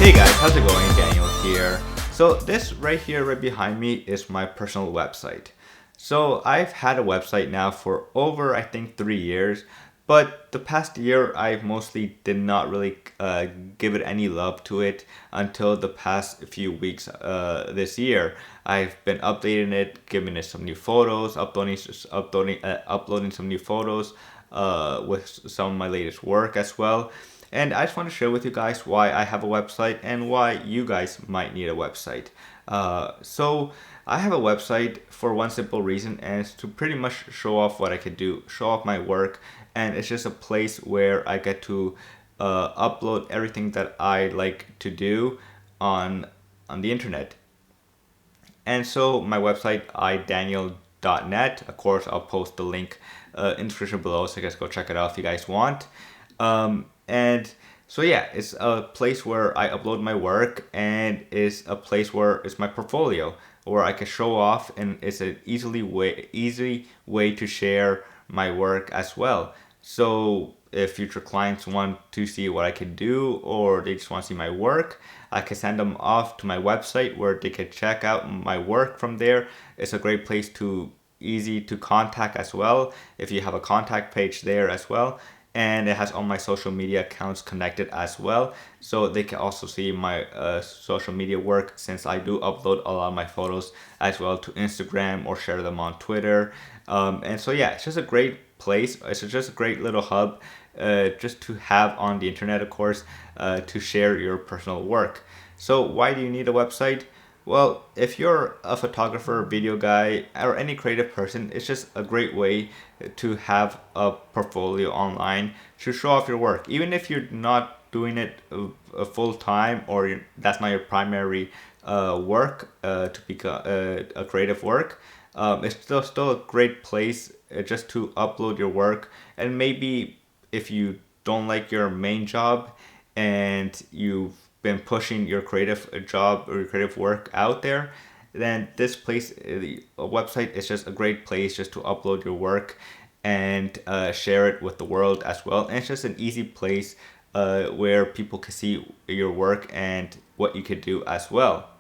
Hey guys, how's it going? Daniel here. So this right here, right behind me is my personal website. So I've had a website now for over, I think, 3 years, but the past year I mostly did not really give it any love to it until the past few weeks this year. I've been updating it, giving it some new photos, uploading some new photos with some of my latest work as well. And I just want to share with you guys why I have a website and why you guys might need a website. So I have a website for one simple reason, and it's to pretty much show off what I could do, show off my work, and it's just a place where I get to upload everything that I like to do on the internet. And so my website, idaniel.net, of course, I'll post the link in the description below, so you guys go check it out if you guys want. And so yeah, it's a place where I upload my work, and it's a place where it's my portfolio where I can show off, and it's an easy way to share my work as well. So if future clients want to see what I can do, or they just want to see my work, I can send them off to my website where they can check out my work from there. It's a great place to easy to contact as well, if you have a contact page there as well. And it has all my social media accounts connected as well, so they can also see my social media work, since I do upload a lot of my photos as well to Instagram or share them on Twitter. And so yeah, it's just a great place. It's just a great little hub just to have on the internet, of course, to share your personal work. So why do you need a website? Well, if you're a photographer, video guy, or any creative person, it's just a great way to have a portfolio online to show off your work. Even if you're not doing it full time, or that's not your primary work to become a creative work, it's still a great place just to upload your work. And maybe if you don't like your main job and you've been pushing your creative job or your creative work out there, then this place, the website, is just a great place just to upload your work and share it with the world as well. And it's just an easy place where people can see your work and what you could do as well.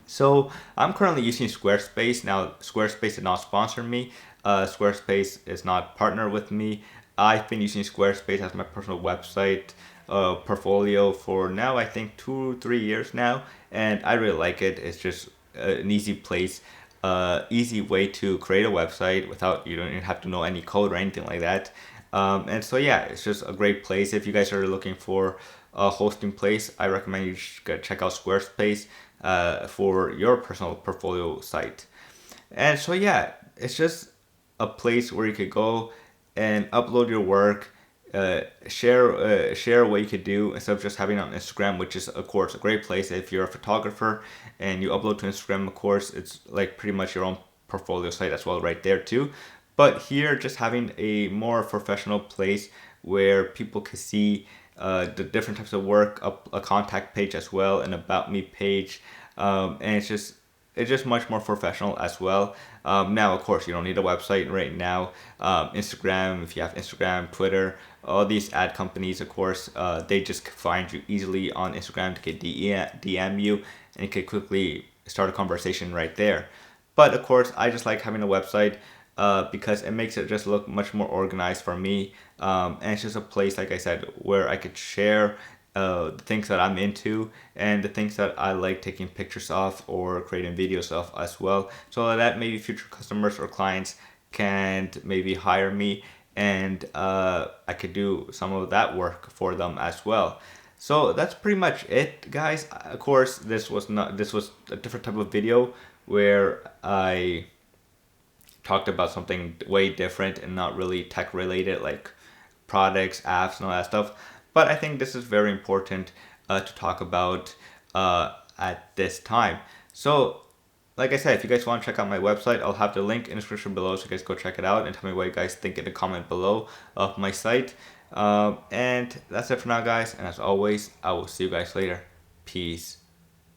So I'm currently using Squarespace. Now, Squarespace did not sponsor me. Squarespace is not partnered with me. I've been using Squarespace as my personal website portfolio for now, I think 2-3 years now, and I really like it. It's just an easy place, easy way to create a website without, you don't even have to know any code or anything like that. And so yeah, it's just a great place. If you guys are looking for a hosting place, I recommend you check out Squarespace for your personal portfolio site. And so yeah, it's just a place where you could go and upload your work, share what you could do, instead of just having it on Instagram, which is of course a great place. If you're a photographer and you upload to Instagram, of course it's like pretty much your own portfolio site as well right there too. But here, just having a more professional place where people can see the different types of work, a contact page as well, an about me page, and it's just much more professional as well. Now, of course, you don't need a website right now. Instagram, if you have Instagram, Twitter, all these ad companies, of course, they just find you easily on Instagram to get DM you, and you can quickly start a conversation right there. But of course, I just like having a website because it makes it just look much more organized for me. And it's just a place, like I said, where I could share the things that I'm into and the things that I like taking pictures of or creating videos of as well, so that maybe future customers or clients can maybe hire me, and I could do some of that work for them as well. So that's pretty much it, guys. Of course, this was a different type of video where I talked about something way different and not really tech related, like products, apps, and all that stuff. But I think this is very important to talk about at this time. So, like I said, if you guys want to check out my website, I'll have the link in the description below, so you guys go check it out and tell me what you guys think in the comment below of my site. And that's it for now, guys. And as always, I will see you guys later. Peace.